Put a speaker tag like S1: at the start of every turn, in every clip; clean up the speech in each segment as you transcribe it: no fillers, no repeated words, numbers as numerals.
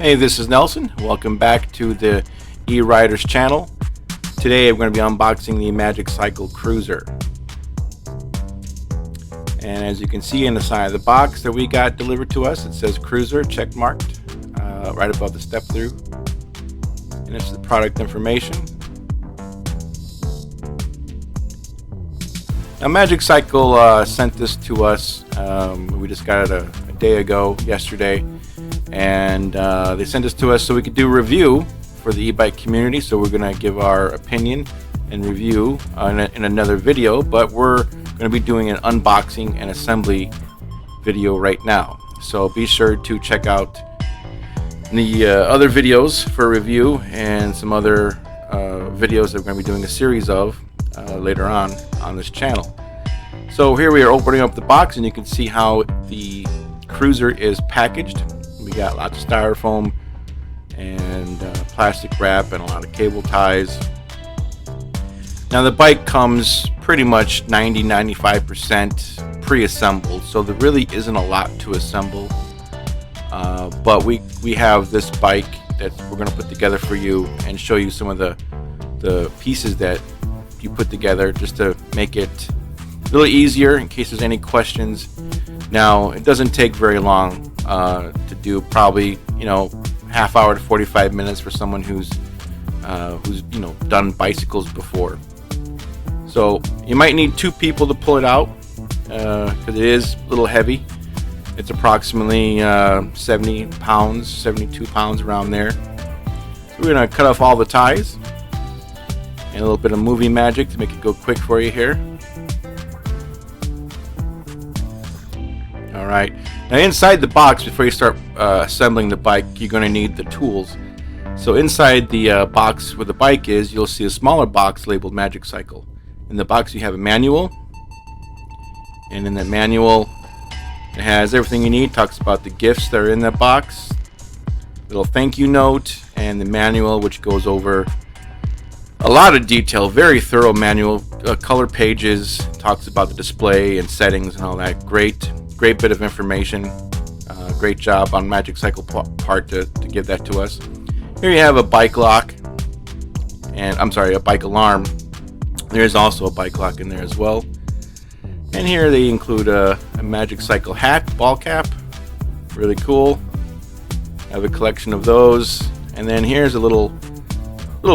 S1: Hey, this is Nelson. Welcome back to the E-RYDERS channel. Today I'm going to be unboxing the Magicycle Cruiser. And as you can see in the side of the box that we got delivered to us, it says Cruiser check marked right above the step through. And it's the product information. Now Magicycle sent this to us. We just got it a day ago, yesterday. And they sent this to us so we could do a review for the e-bike community. So we're going to give our opinion and review in another video, but we're going to be doing an unboxing and assembly video right now. So be sure to check out the other videos for review and some other videos that we're going to be doing a series of later on this channel. So here we are opening up the box, and you can see how the Cruiser is packaged. We got lots of styrofoam and plastic wrap and a lot of cable ties. Now the bike comes pretty much 90-95% pre-assembled, so there really isn't a lot to assemble. But we have this bike that we're going to put together for you and show you some of the pieces that you put together, just to make it a little easier in case there's any questions. Now it doesn't take very long to do, probably half hour to 45 minutes for someone who's done bicycles before. So you might need two people to pull it out because it is a little heavy. It's approximately 70 pounds, 72 pounds, around there. So we're gonna cut off all the ties and a little bit of movie magic to make it go quick for you here. All right. Now inside the box, before you start assembling the bike, you're going to need the tools. So inside the box where the bike is, you'll see a smaller box labeled Magicycle. In the box you have a manual, and in that manual it has everything you need. It talks about the gifts that are in that box, little thank you note, and the manual, which goes over a lot of detail. Very thorough manual, color pages, talks about the display and settings and all that. Great bit of information. Great job on Magicycle part to give that to us. Here you have a bike lock, and a bike alarm. There's also a bike lock in there as well. And here they include a Magicycle hat, ball cap. Really cool. Have a collection of those. And then here's a little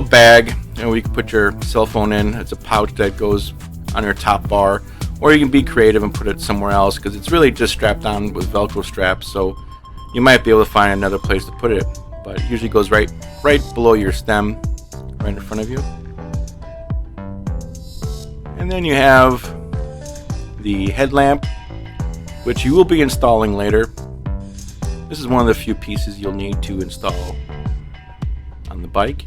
S1: bag, and we can put your cell phone in. It's a pouch that goes on your top bar. Or you can be creative and put it somewhere else, because it's really just strapped on with Velcro straps, so you might be able to find another place to put it. But it usually goes right below your stem, right in front of you. And then you have the headlamp, which you will be installing later. This is one of the few pieces you'll need to install on the bike.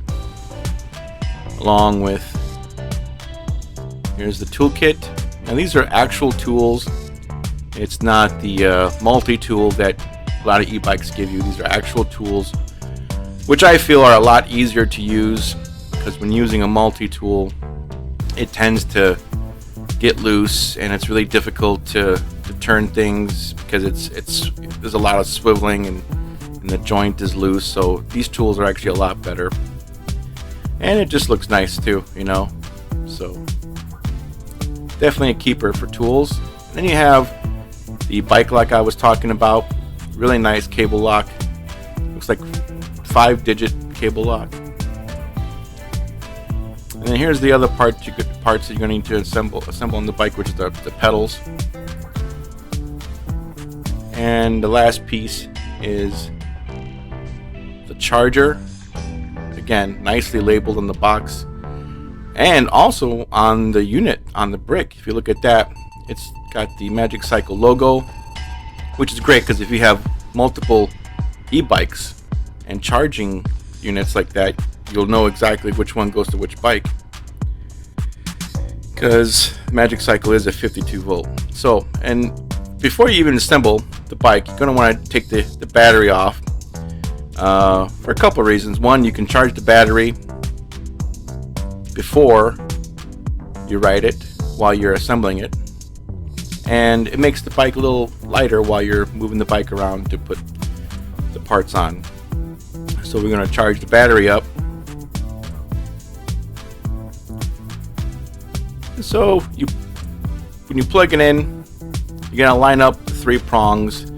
S1: Along with, here's the toolkit. Now these are actual tools. It's not the multi-tool that a lot of e-bikes give you. These are actual tools, which I feel are a lot easier to use, because when using a multi-tool, it tends to get loose, and it's really difficult to turn things because there's a lot of swiveling and the joint is loose. So these tools are actually a lot better, and it just looks nice too, so definitely a keeper for tools. And then you have the bike lock I was talking about. Really nice cable lock. Looks like 5-digit cable lock. And then here's the other parts that you're going to need to assemble on the bike, which is the pedals. And the last piece is the charger. Again, nicely labeled on the box. And also on the unit, on the brick, if you look at that, it's got the Magicycle logo, which is great, because if you have multiple e-bikes and charging units like that, you'll know exactly which one goes to which bike, because Magicycle is a 52 volt. So, and before you even assemble the bike, you're going to want to take the battery off for a couple of reasons. One, you can charge the battery before you ride it while you're assembling it, and it makes the bike a little lighter while you're moving the bike around to put the parts on. So we're going to charge the battery up. And so when you plug it in, you're going to line up the 3 prongs,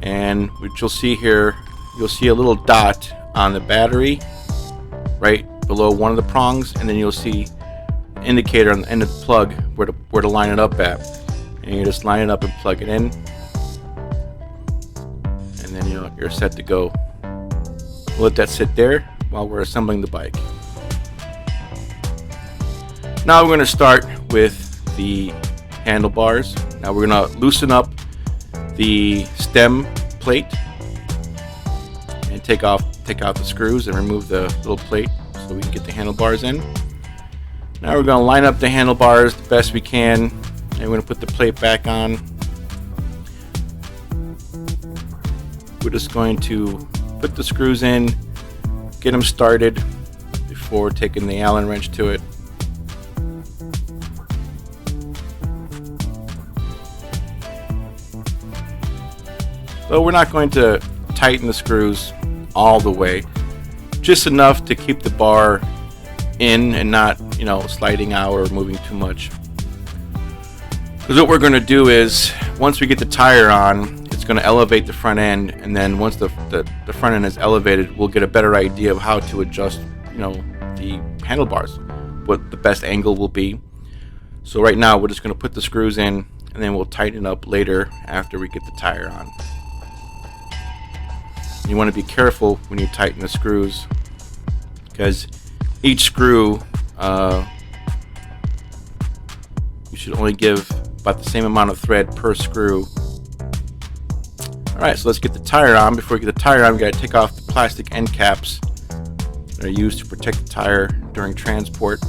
S1: and what you'll see here, you'll see a little dot on the battery right below one of the prongs, and then you'll see an indicator on the end of the plug where to line it up at. And you just line it up and plug it in, and then you're set to go. We'll let that sit there while we're assembling the bike. Now we're going to start with the handlebars. Now we're going to loosen up the stem plate and take out the screws and remove the little plate so we can get the handlebars in. Now we're going to line up the handlebars the best we can, and we're going to put the plate back on. We're just going to put the screws in, get them started before taking the Allen wrench to it. So we're not going to tighten the screws all the way, just enough to keep the bar in and not, sliding out or moving too much. Because what we're going to do is, once we get the tire on, it's going to elevate the front end, and then once the front end is elevated, we'll get a better idea of how to adjust, the handlebars, what the best angle will be. So right now we're just going to put the screws in, and then we'll tighten it up later after we get the tire on. You want to be careful when you tighten the screws, because each screw, you should only give about the same amount of thread per screw. Alright, so let's get the tire on. Before we get the tire on, we got to take off the plastic end caps that are used to protect the tire during transport.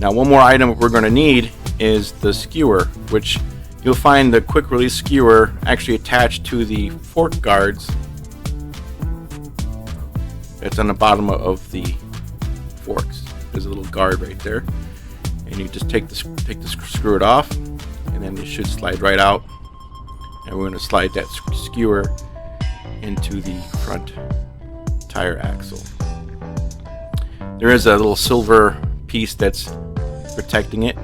S1: Now, one more item we're going to need is the skewer, which you'll find the quick release skewer actually attached to the fork guards. It's on the bottom of the forks. There's a little guard right there, and you just screw it off, and then it should slide right out. And we're going to slide that skewer into the front tire axle. There is a little silver piece that's protecting it.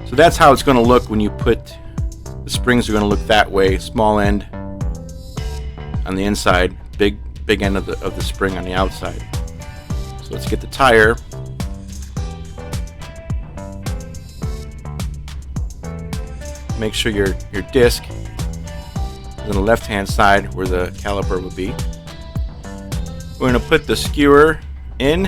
S1: So that's how it's going to look when you put the springs. Are going to look that way, small end on the inside, big end of the spring on the outside. So let's get the tire. Make sure your disc is on the left hand side where the caliper would be. We're going to put the skewer in.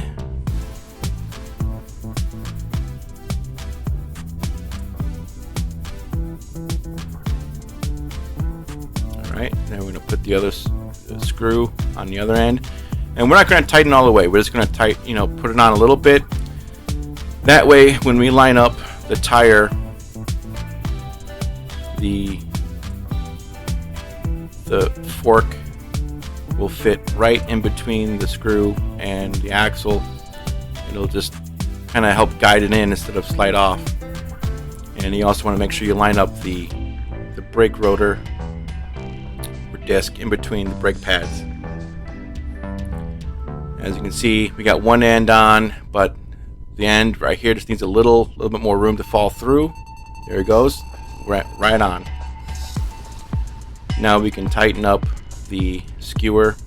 S1: Alright, then we're going to put the other screw on the other end. And we're not going to tighten all the way. We're just going to put it on a little bit. That way, when we line up the tire, the fork will fit right in between the screw and the axle. It'll just kind of help guide it in instead of slide off. And you also want to make sure you line up the brake rotor or disc in between the brake pads. As you can see, we got one end on, but the end right here just needs a little bit more room to fall through. There it goes, right on. Now we can tighten up the skewer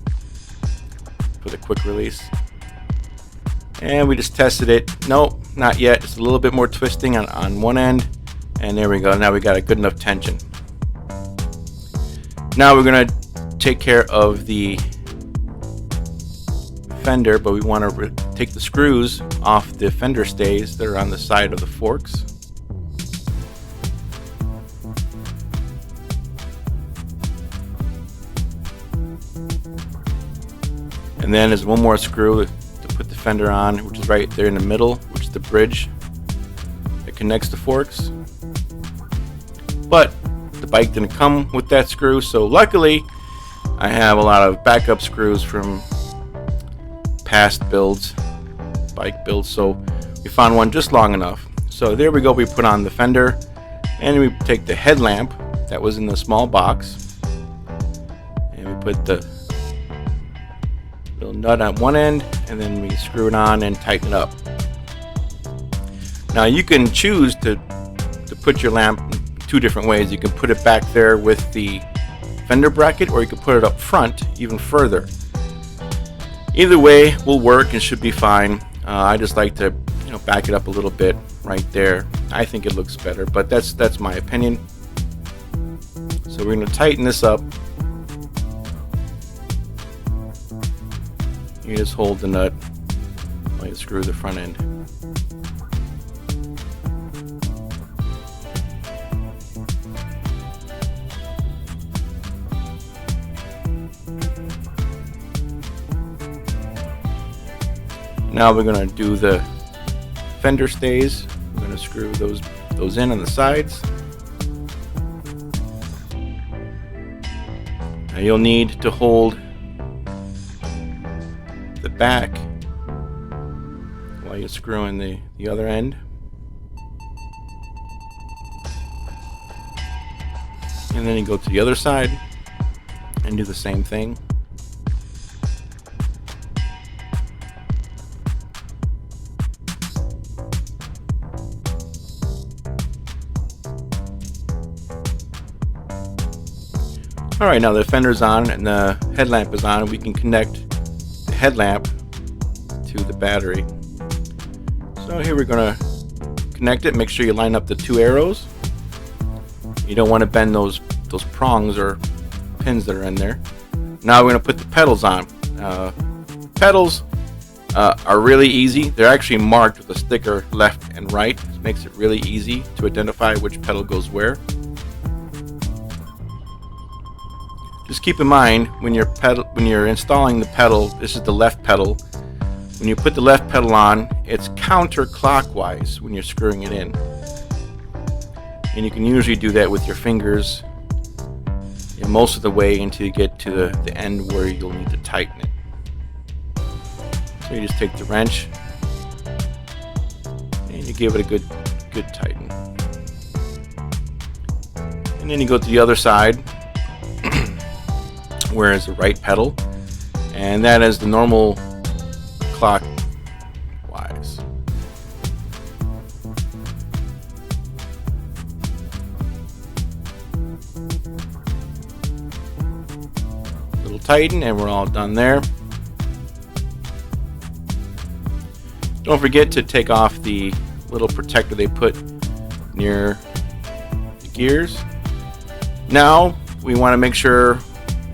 S1: for the quick release. And we just tested it. Nope, not yet. Just a little bit more twisting on one end. And there we go. Now we got a good enough tension. Now we're going to take care of the fender, but we want to take the screws off the fender stays that are on the side of the forks. And then there's one more screw to put the fender on, which is right there in the middle, which is the bridge that connects the forks. But the bike didn't come with that screw, so luckily I have a lot of backup screws from past builds, bike builds, so we found one just long enough. So there we go. We put on the fender, and we take the headlamp that was in the small box, and we put the little nut on one end, and then we screw it on and tighten it up. Now you can choose to put your lamp two different ways. You can put it back there with the fender bracket, or you can put it up front even further. Either way will work and should be fine. I just like to, back it up a little bit right there. I think it looks better, but that's my opinion. So we're going to tighten this up. You just hold the nut while you screw the front end. Now we're going to do the fender stays. We're going to screw those in on the sides. Now you'll need to hold the back while you're screwing the other end. And then you go to the other side and do the same thing. Alright, now the fender's on and the headlamp is on. We can connect the headlamp to the battery. So here we're going to connect it. Make sure you line up the two arrows. You don't want to bend those prongs or pins that are in there. Now we're going to put the pedals on. Pedals are really easy. They're actually marked with a sticker left and right. This makes it really easy to identify which pedal goes where. Just keep in mind when you're installing the pedal, this is the left pedal. When you put the left pedal on, it's counterclockwise when you're screwing it in. And you can usually do that with your fingers most of the way until you get to the end where you'll need to tighten it. So you just take the wrench and you give it a good tighten. And then you go to the other side where is the right pedal, and that is the normal clockwise. Little tighten and we're all done there. Don't forget to take off the little protector they put near the gears. Now we want to make sure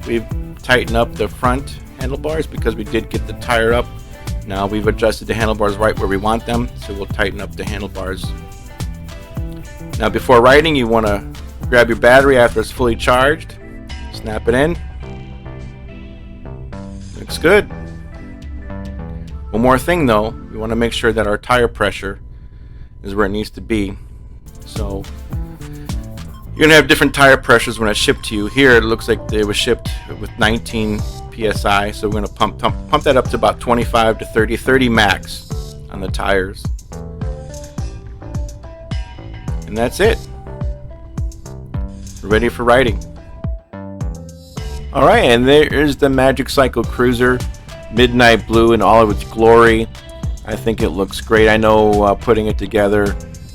S1: we've tightened up the front handlebars because we did get the tire up. Now we've adjusted the handlebars right where we want them, so we'll tighten up the handlebars. Now before riding, you want to grab your battery after it's fully charged, snap it in. Looks good. One more thing though, we want to make sure that our tire pressure is where it needs to be. So you're going to have different tire pressures when it's shipped to you. Here it looks like it was shipped with 19 psi, so we're going to pump that up to about 25 to 30 max on the tires. And that's it. We're ready for riding. Alright, and there is the Magicycle Cruiser Midnight Blue in all of its glory. I think it looks great. I know putting it together,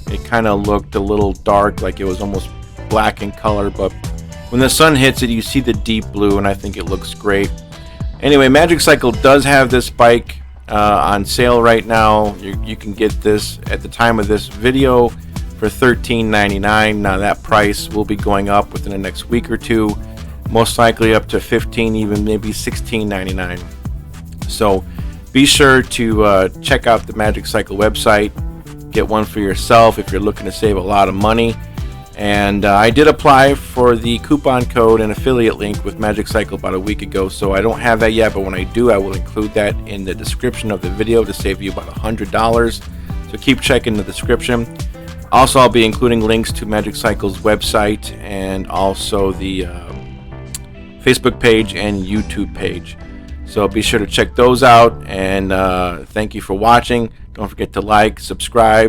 S1: it kind of looked a little dark, like it was almost black in color, but when the sun hits it you see the deep blue, and I think it looks great. Anyway, Magicycle does have this bike on sale right now. You can get this at the time of this video for $13.99. Now that price will be going up within the next week or two, most likely up to $15, even maybe $16.99. So be sure to check out the Magicycle website, get one for yourself if you're looking to save a lot of money. And I did apply for the coupon code and affiliate link with Magicycle about a week ago, so I don't have that yet, but when I do, I will include that in the description of the video to save you about $100. So keep checking the description. Also, I'll be including links to Magicycle's website and also the Facebook page and YouTube page. So be sure to check those out, and thank you for watching. Don't forget to like, subscribe,